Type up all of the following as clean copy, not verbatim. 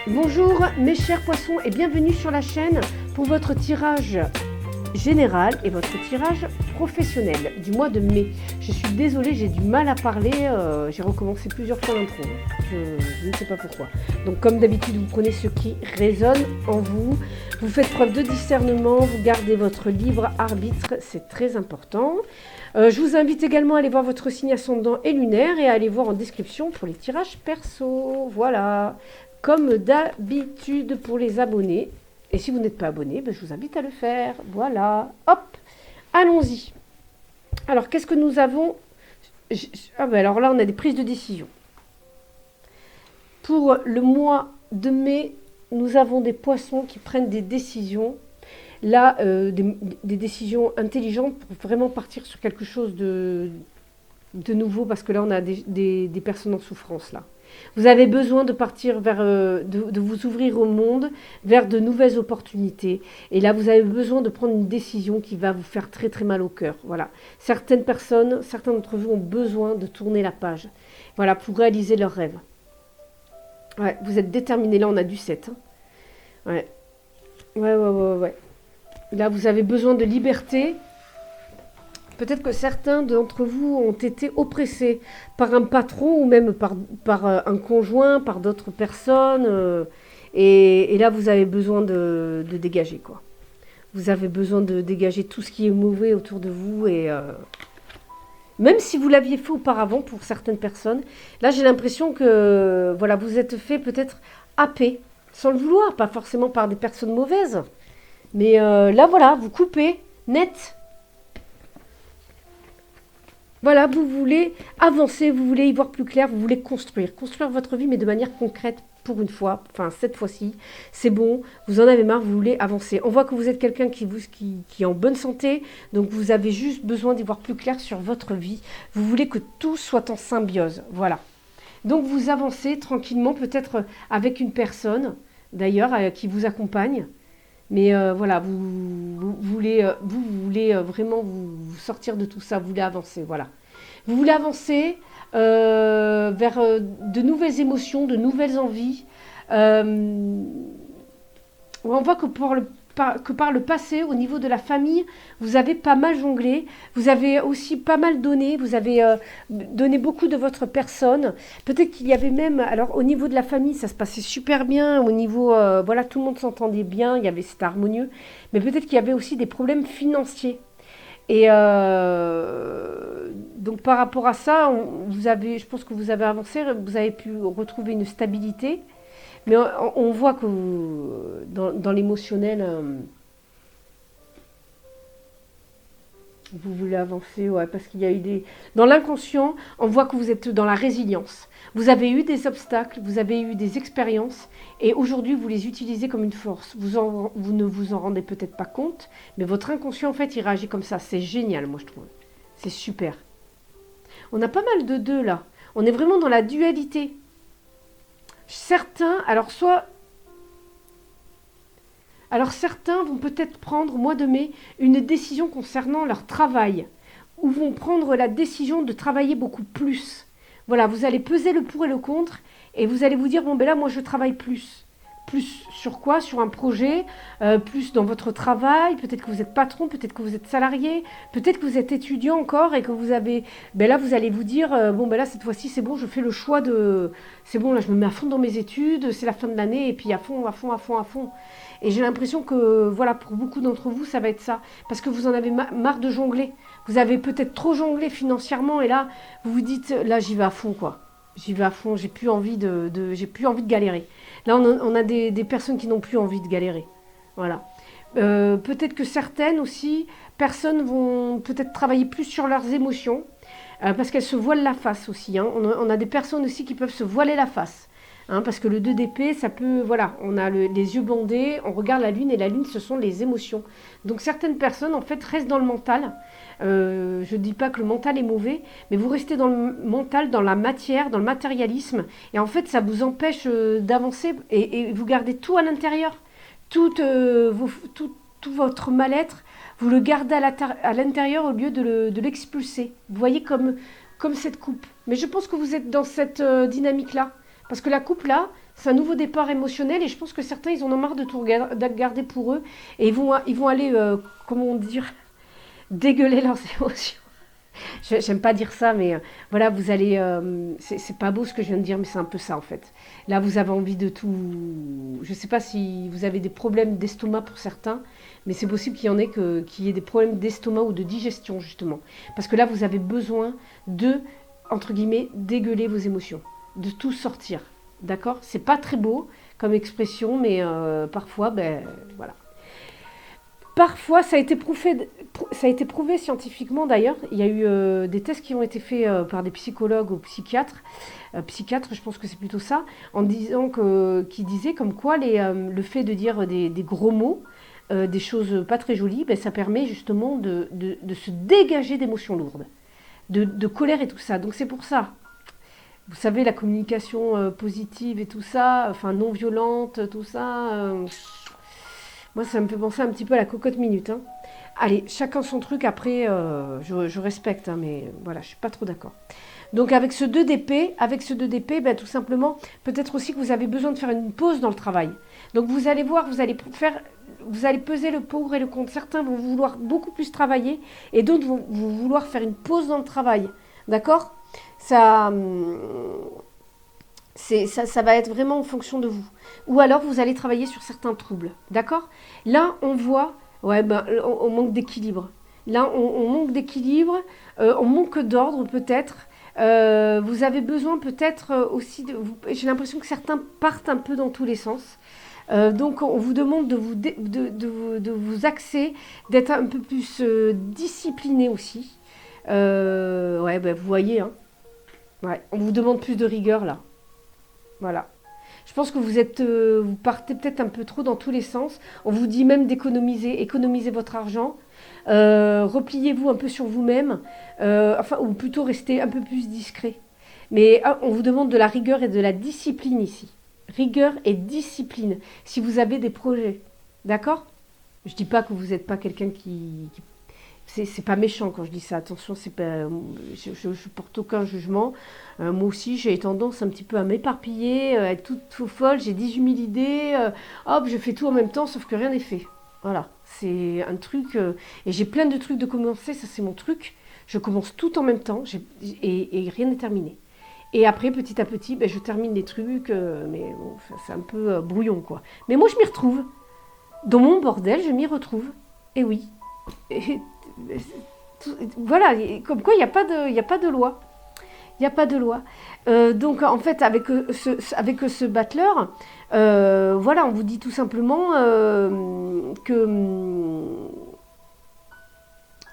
Bonjour mes chers poissons et bienvenue sur la chaîne pour votre tirage général et votre tirage professionnel du mois de mai. Je suis désolée, j'ai du mal à parler, j'ai recommencé plusieurs fois l'intro, je ne sais pas pourquoi. Donc comme d'habitude, vous prenez ce qui résonne en vous, vous faites preuve de discernement, vous gardez votre libre arbitre, c'est très important. Je vous invite également à aller voir votre signe ascendant et lunaire et à aller voir en description pour les tirages perso. Voilà, comme d'habitude pour les abonnés. Et si vous n'êtes pas abonné, ben je vous invite à le faire. Voilà, hop, allons-y. Alors, qu'est-ce que nous avons? Alors là, on a des prises de décision. Pour le mois de mai, nous avons des poissons qui prennent des décisions. Là, des décisions intelligentes pour vraiment partir sur quelque chose de nouveau, parce que là, on a des personnes en souffrance, là. Vous avez besoin de partir vers, de vous ouvrir au monde, vers de nouvelles opportunités. Et là, vous avez besoin de prendre une décision qui va vous faire très très mal au cœur. Voilà. Certaines personnes, certains d'entre vous ont besoin de tourner la page. Voilà, pour réaliser leurs rêves. Ouais, vous êtes déterminés. Là, on a du 7. Hein. Ouais. Ouais. Là, vous avez besoin de liberté. Peut-être que certains d'entre vous ont été oppressés par un patron ou même par un conjoint, par d'autres personnes. Et là, vous avez besoin de dégager, quoi. Vous avez besoin de dégager tout ce qui est mauvais autour de vous. Et même si vous l'aviez fait auparavant pour certaines personnes, là, j'ai l'impression que voilà, vous êtes fait peut-être happer, sans le vouloir, pas forcément par des personnes mauvaises. Mais là, voilà, vous coupez net. Voilà, vous voulez avancer, vous voulez y voir plus clair, vous voulez construire votre vie, mais de manière concrète pour une fois, enfin cette fois-ci, c'est bon, vous en avez marre, vous voulez avancer. On voit que vous êtes quelqu'un qui est en bonne santé, donc vous avez juste besoin d'y voir plus clair sur votre vie. Vous voulez que tout soit en symbiose, voilà. Donc vous avancez tranquillement, peut-être avec une personne, d'ailleurs, qui vous accompagne. Mais voilà, vous voulez vraiment vous sortir de tout ça, vous voulez avancer, voilà. Vous voulez avancer vers de nouvelles émotions, de nouvelles envies. On voit que par le passé, au niveau de la famille, vous avez pas mal jonglé, vous avez aussi pas mal donné, vous avez donné beaucoup de votre personne. Peut-être qu'il y avait même, alors au niveau de la famille, ça se passait super bien, au niveau, voilà, tout le monde s'entendait bien, c'était harmonieux, mais peut-être qu'il y avait aussi des problèmes financiers. Et donc par rapport à ça, je pense que vous avez avancé, vous avez pu retrouver une stabilité. Mais on voit que dans l'émotionnel, vous voulez avancer, ouais, parce qu'il y a eu des... Dans l'inconscient, on voit que vous êtes dans la résilience. Vous avez eu des obstacles, vous avez eu des expériences, et aujourd'hui, vous les utilisez comme une force. Vous ne vous en rendez peut-être pas compte, mais votre inconscient, en fait, il réagit comme ça. C'est génial, moi, je trouve. C'est super. On a pas mal de deux, là. On est vraiment dans la dualité. Certains vont peut-être prendre au mois de mai une décision concernant leur travail, ou vont prendre la décision de travailler beaucoup plus. Voilà, vous allez peser le pour et le contre, et vous allez vous dire, bon ben là, moi je travaille plus. Plus sur quoi? Sur un projet, plus dans votre travail, peut-être que vous êtes patron, peut-être que vous êtes salarié, peut-être que vous êtes étudiant encore et que vous avez... Ben là, vous allez vous dire, bon ben là, cette fois-ci, c'est bon, je fais le choix de... C'est bon, là, je me mets à fond dans mes études, c'est la fin de l'année, et puis à fond. Et j'ai l'impression que, voilà, pour beaucoup d'entre vous, ça va être ça. Parce que vous en avez marre de jongler. Vous avez peut-être trop jonglé financièrement, et là, vous vous dites, là, j'y vais à fond, quoi. J'y vais à fond, j'ai plus envie j'ai plus envie de galérer. Là, on a des personnes qui n'ont plus envie de galérer. Voilà. Peut-être que certaines aussi, personnes vont peut-être travailler plus sur leurs émotions, parce qu'elles se voilent la face aussi. Hein. On a des personnes aussi qui peuvent se voiler la face. Hein, parce que le 2 d'épée, ça peut... Voilà, on a les yeux bandés, on regarde la lune, et la lune, ce sont les émotions. Donc certaines personnes, en fait, restent dans le mental. Je ne dis pas que le mental est mauvais, mais vous restez dans le mental, dans la matière, dans le matérialisme, et en fait, ça vous empêche d'avancer, et vous gardez tout à l'intérieur. Tout votre mal-être, vous le gardez à l'intérieur au lieu de l'expulser. Vous voyez comme cette coupe. Mais je pense que vous êtes dans cette dynamique-là. Parce que la coupe, là, c'est un nouveau départ émotionnel et je pense que certains, ils en ont marre de tout garder pour eux et ils vont aller, comment dire, dégueuler leurs émotions. J'aime pas dire ça, mais voilà, vous allez. C'est pas beau ce que je viens de dire, mais c'est un peu ça en fait. Là, vous avez envie de tout. Je sais pas si vous avez des problèmes d'estomac pour certains, mais c'est possible qu'il y en ait qu'il y ait des problèmes d'estomac ou de digestion justement. Parce que là, vous avez besoin de, entre guillemets, dégueuler vos émotions, de tout sortir. D'accord? C'est pas très beau comme expression, mais parfois, ben voilà. Parfois, ça a été prouvé scientifiquement d'ailleurs. Il y a eu des tests qui ont été faits par des psychologues ou psychiatres. Psychiatres, je pense que c'est plutôt ça, en disant qui disaient comme quoi le fait de dire des gros mots, des choses pas très jolies, ben, ça permet justement de se dégager d'émotions lourdes, de colère et tout ça. Donc c'est pour ça. Vous savez, la communication positive et tout ça, enfin non violente, tout ça. Moi, ça me fait penser un petit peu à la cocotte minute. Hein. Allez, chacun son truc. Après, je respecte, hein, mais voilà, je suis pas trop d'accord. Donc, avec ce 2 d'épée, ben, tout simplement, peut-être aussi que vous avez besoin de faire une pause dans le travail. Donc, vous allez voir, vous allez peser le pour et le contre. Certains vont vouloir beaucoup plus travailler et d'autres vont vouloir faire une pause dans le travail. D'accord? Ça, ça va être vraiment en fonction de vous. Ou alors, vous allez travailler sur certains troubles. D'accord? Là, on voit, ouais, ben, on manque d'équilibre. Là, on manque d'équilibre, on manque d'ordre peut-être. Vous avez besoin peut-être aussi, j'ai l'impression que certains partent un peu dans tous les sens. Donc, on vous demande de vous axer, d'être un peu plus discipliné aussi. Ouais, ben, vous voyez, hein. Ouais, on vous demande plus de rigueur là. Voilà. Je pense que vous partez peut-être un peu trop dans tous les sens. On vous dit même économisez votre argent. Repliez-vous un peu sur vous-même. Enfin, ou plutôt restez un peu plus discret. Mais on vous demande de la rigueur et de la discipline ici. Rigueur et discipline. Si vous avez des projets. D'accord? Je dis pas que vous n'êtes pas quelqu'un qui c'est pas méchant quand je dis ça, attention, c'est pas, je porte aucun jugement. Moi aussi, j'ai tendance un petit peu à m'éparpiller, à être toute folle, j'ai 18 000 idées, hop, je fais tout en même temps, sauf que rien n'est fait. Voilà, c'est un truc, et j'ai plein de trucs de commencer, ça c'est mon truc. Je commence tout en même temps, et rien n'est terminé. Et après, petit à petit, ben, je termine les trucs, mais bon, c'est un peu brouillon, quoi. Mais moi, je m'y retrouve. Dans mon bordel, je m'y retrouve. Et oui. Et, voilà, comme quoi il n'y a pas de loi. Il n'y a pas de loi. Donc en fait, avec ce battleur, voilà, on vous dit tout simplement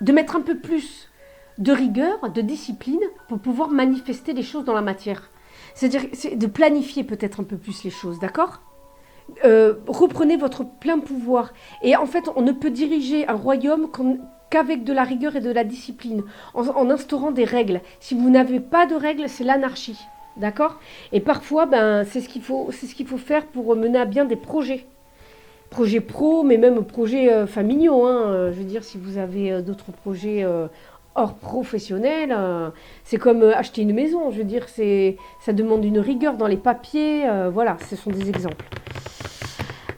de mettre un peu plus de rigueur, de discipline pour pouvoir manifester les choses dans la matière. C'est-à-dire de planifier peut-être un peu plus les choses, d'accord? Reprenez votre plein pouvoir. Et en fait, on ne peut diriger un royaume qu'avec de la rigueur et de la discipline, en instaurant des règles. Si vous n'avez pas de règles, c'est l'anarchie. D'accord? Et parfois, ben, c'est ce qu'il faut faire pour mener à bien des projets. Projets pro, mais même projets familiaux. Hein. Je veux dire, si vous avez d'autres projets hors professionnel, c'est comme acheter une maison. Je veux dire, ça demande une rigueur dans les papiers. Voilà, ce sont des exemples.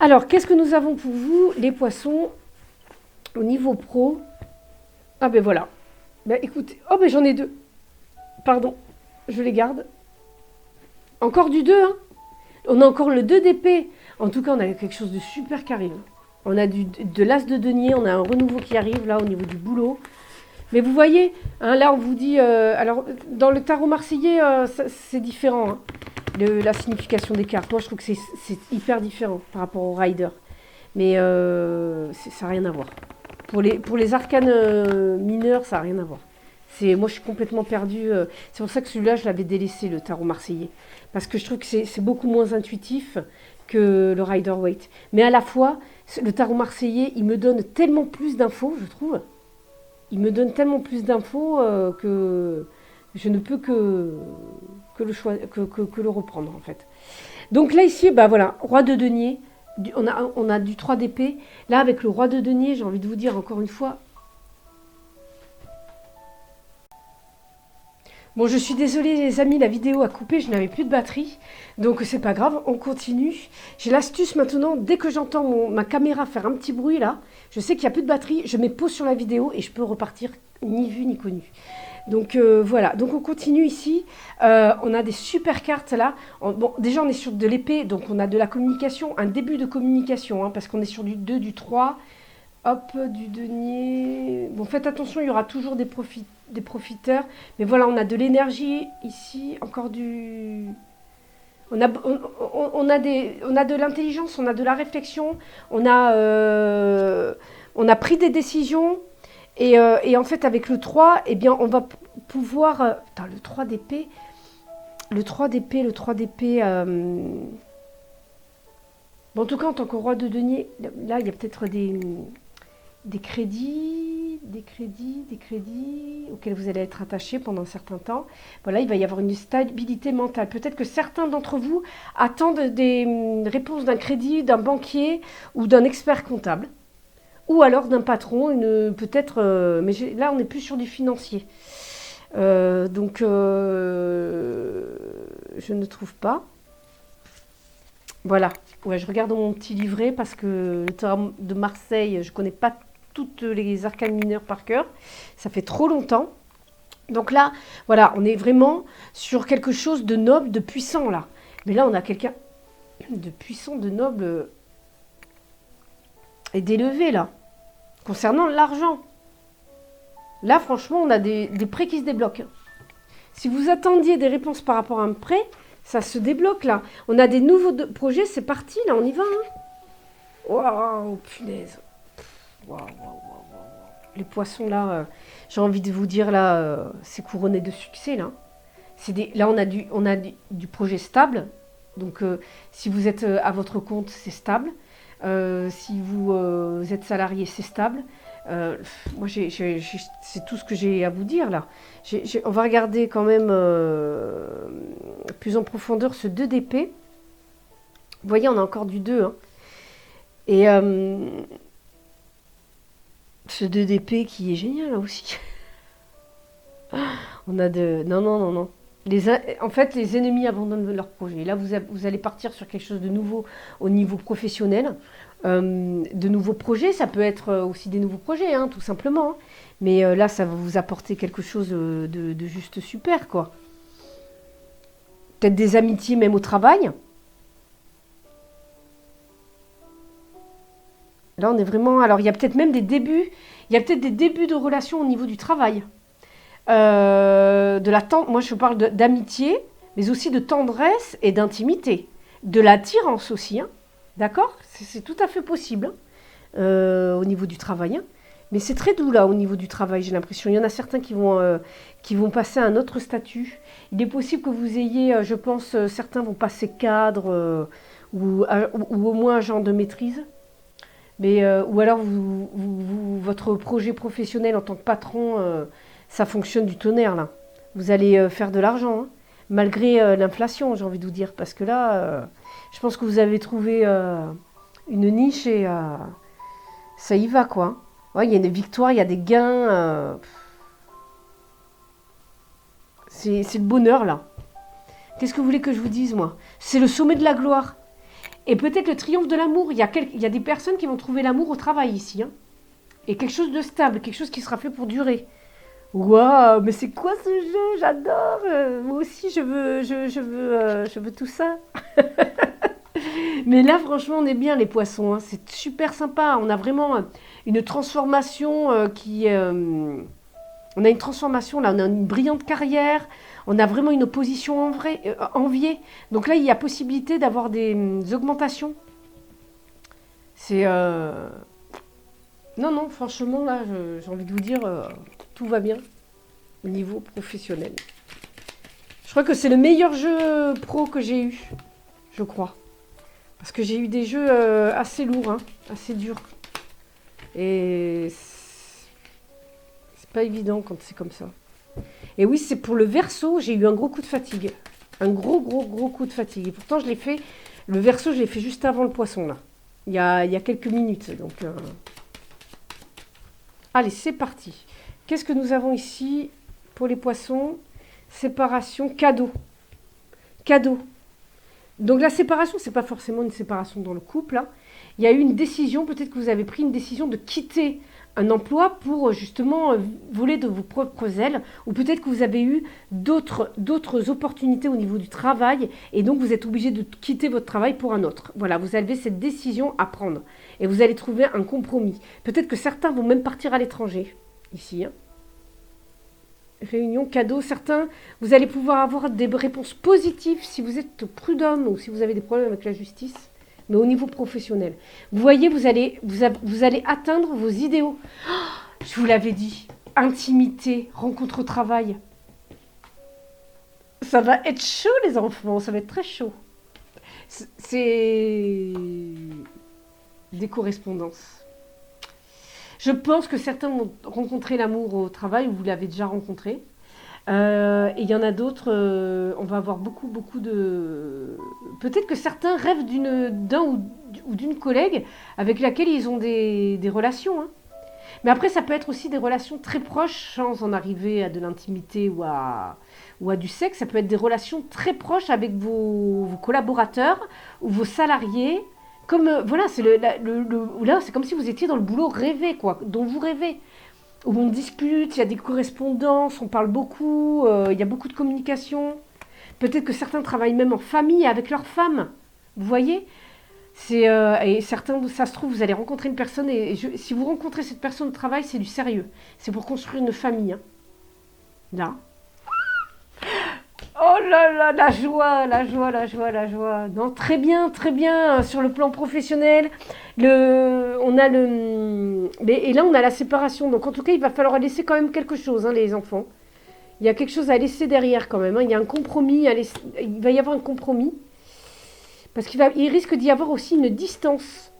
Alors, qu'est-ce que nous avons pour vous, les poissons, au niveau pro? Ah ben voilà. Ben écoutez, oh ben j'en ai 2. Pardon, je les garde. Encore du 2, hein. On a encore le 2 d'épée. En tout cas, on a quelque chose de super qui arrive. On a de l'as de denier, on a un renouveau qui arrive là au niveau du boulot. Mais vous voyez, hein, là on vous dit... alors, dans le tarot marseillais, c'est différent, hein, la signification des cartes. Moi, je trouve que c'est hyper différent par rapport au rider. Mais ça n'a rien à voir. Pour les arcanes mineurs, ça n'a rien à voir. Moi, je suis complètement perdue. C'est pour ça que celui-là, je l'avais délaissé, le tarot marseillais. Parce que je trouve que c'est beaucoup moins intuitif que le Rider-Waite. Mais à la fois, le tarot marseillais, il me donne tellement plus d'infos, je trouve. Il me donne tellement plus d'infos que je ne peux que le reprendre, en fait. Donc là, ici, bah voilà, roi de denier. On a du 3 d'épée. Là, avec le roi de denier, j'ai envie de vous dire encore une fois, Bon, je suis désolée les amis, la vidéo a coupé, je n'avais plus de batterie. Donc c'est pas grave, on continue. J'ai l'astuce maintenant, dès que j'entends ma caméra faire un petit bruit là, je sais qu'il n'y a plus de batterie, je mets pause sur la vidéo et je peux repartir ni vu ni connu. Donc voilà, donc on continue ici. On a des super cartes là. Bon, déjà on est sur de l'épée, donc on a de la communication, un début de communication, hein, parce qu'on est sur du 2, du 3. Hop, du denier. Bon, faites attention, il y aura toujours des profiteurs. Mais voilà, on a de l'énergie ici, encore du... On a de l'intelligence, on a de la réflexion, on a pris des décisions. Et en fait, avec le 3, eh bien, on va pouvoir... Putain, le 3 d'épée... Le 3 d'épée... Bon, en tout cas, en tant que roi de denier, là, il y a peut-être des crédits auxquels vous allez être attaché pendant un certain temps. Voilà, il va y avoir une stabilité mentale. Peut-être que certains d'entre vous attendent des réponses d'un crédit, d'un banquier ou d'un expert comptable. Ou alors d'un patron, peut-être... mais là, on n'est plus sur du financier. Donc, je ne trouve pas. Voilà. Ouais, je regarde mon petit livret parce que le Tarot de Marseille, je ne connais pas toutes les arcanes mineures par cœur. Ça fait trop longtemps. Donc là, voilà, on est vraiment sur quelque chose de noble, de puissant là. Mais là, on a quelqu'un de puissant, de noble et d'élevé là. Concernant l'argent. Là, franchement, on a des prêts qui se débloquent. Si vous attendiez des réponses par rapport à un prêt, ça se débloque là. On a des nouveaux projets, c'est parti, là, on y va. Hein. Waouh, punaise. Waouh. Les poissons là, j'ai envie de vous dire là, c'est couronné de succès là. Là, on a du projet stable. Donc, si vous êtes à votre compte, c'est stable. Si vous êtes salarié, c'est stable. Moi, c'est tout ce que j'ai à vous dire là. On va regarder quand même plus en profondeur ce 2 d'épée. Vous voyez, on a encore du 2. Hein. Et ce 2 d'épée qui est génial là aussi. On a de... Non. En fait, les ennemis abandonnent leur projet. Là, vous allez partir sur quelque chose de nouveau au niveau professionnel. De nouveaux projets, ça peut être aussi des nouveaux projets, hein, tout simplement. Hein. Mais là, ça va vous apporter quelque chose de juste super, quoi. Peut-être des amitiés même au travail. Là, on est vraiment... Alors, il y a peut-être même des débuts. Il y a peut-être des débuts de relations au niveau du travail. Moi, je parle d'amitié, mais aussi de tendresse et d'intimité. De l'attirance aussi, hein. D'accord? C'est tout à fait possible au niveau du travail. Hein. Mais c'est très doux là au niveau du travail, j'ai l'impression. Il y en a certains qui vont passer à un autre statut. Il est possible que vous ayez, je pense, certains vont passer cadre ou au moins un genre de maîtrise. Mais, ou alors votre projet professionnel en tant que patron, ça fonctionne du tonnerre là. Vous allez faire de l'argent, hein, malgré l'inflation, j'ai envie de vous dire. Parce que là, je pense que vous avez trouvé une niche et ça y va quoi. Ouais, il y a des victoires, il y a des gains. C'est le bonheur là. Qu'est-ce que vous voulez que je vous dise moi? C'est le sommet de la gloire. Et peut-être le triomphe de l'amour. Il y a des personnes qui vont trouver l'amour au travail ici. Hein. Et quelque chose de stable, quelque chose qui sera fait pour durer. Waouh, mais c'est quoi ce jeu? J'adore. Moi aussi, je veux tout ça. Mais là, franchement, on est bien les poissons. Hein. C'est super sympa. On a vraiment une transformation on a une transformation là. On a une brillante carrière. On a vraiment une opposition enviée. Donc là, il y a possibilité d'avoir des augmentations. C'est... Non, franchement, là, j'ai envie de vous dire, tout va bien au niveau professionnel. Je crois que c'est le meilleur jeu pro que j'ai eu, je crois. Parce que j'ai eu des jeux assez lourds, hein, assez durs. Et c'est pas évident quand c'est comme ça. Et oui, c'est pour le Verseau, j'ai eu un gros coup de fatigue. Un gros coup de fatigue. Et pourtant, le Verseau, je l'ai fait juste avant le Poisson, là. Il y a quelques minutes, donc... Allez, c'est parti. Qu'est-ce que nous avons ici pour les Poissons? séparation, cadeau. Cadeau. Donc la séparation, c'est pas forcément une séparation dans le couple, hein. Il y a eu une décision, peut-être que vous avez pris une décision de quitter un emploi pour justement voler de vos propres ailes, ou peut-être que vous avez eu d'autres opportunités au niveau du travail, et donc vous êtes obligé de quitter votre travail pour un autre. Voilà, vous avez cette décision à prendre, et vous allez trouver un compromis. Peut-être que certains vont même partir à l'étranger, ici, hein. Réunion, cadeau, certains, vous allez pouvoir avoir des réponses positives si vous êtes prud'homme ou si vous avez des problèmes avec la justice, mais au niveau professionnel. Vous voyez, vous allez atteindre vos idéaux. Oh, je vous l'avais dit, intimité, rencontre au travail. Ça va être chaud les enfants, ça va être très chaud. C'est des correspondances. Je pense que certains vont rencontrer l'amour au travail, ou vous l'avez déjà rencontré. Et il y en a d'autres, on va avoir beaucoup de... Peut-être que certains rêvent d'un ou d'une collègue avec laquelle ils ont des relations, hein. Mais après, ça peut être aussi des relations très proches, sans en arriver à de l'intimité ou à du sexe. Ça peut être des relations très proches avec vos collaborateurs ou vos salariés. Comme, voilà, là, c'est comme si vous étiez dans le boulot rêvé, quoi, dont vous rêvez. Où on discute, il y a des correspondances, on parle beaucoup, il y a beaucoup de communication. Peut-être que certains travaillent même en famille avec leurs femmes. Vous voyez, et certains, ça se trouve, vous allez rencontrer une personne, si vous rencontrez cette personne au travail, c'est du sérieux. C'est pour construire une famille, hein. Là. Oh là là, la joie, la joie, la joie, la joie. Non, très bien, sur le plan professionnel. Et là, on a la séparation. Donc, en tout cas, il va falloir laisser quand même quelque chose, hein, les enfants. Il y a quelque chose à laisser derrière quand même, hein. Il y a un compromis, il va y avoir un compromis. Parce qu'il risque d'y avoir aussi une distance.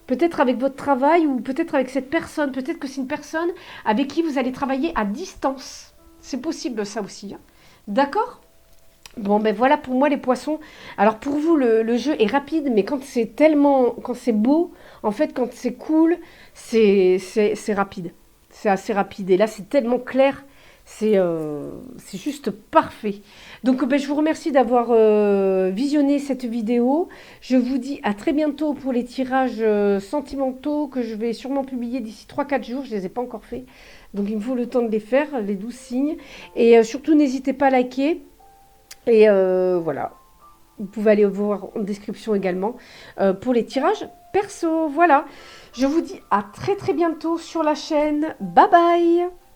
Peut-être avec votre travail ou peut-être avec cette personne. Peut-être que c'est une personne avec qui vous allez travailler à distance. C'est possible, ça aussi, hein. D'accord ? Bon, ben voilà pour moi les poissons. Alors pour vous, le jeu est rapide, mais quand c'est beau, en fait, quand c'est cool, c'est rapide. C'est assez rapide. Et là, c'est tellement clair, c'est juste parfait. Donc, ben, je vous remercie d'avoir visionné cette vidéo. Je vous dis à très bientôt pour les tirages sentimentaux que je vais sûrement publier d'ici 3-4 jours. Je ne les ai pas encore faits. Donc, il me faut le temps de les faire, les 12 signes. Et surtout, n'hésitez pas à liker. Et voilà, vous pouvez aller voir en description également pour les tirages perso. Voilà, je vous dis à très bientôt sur la chaîne. Bye bye.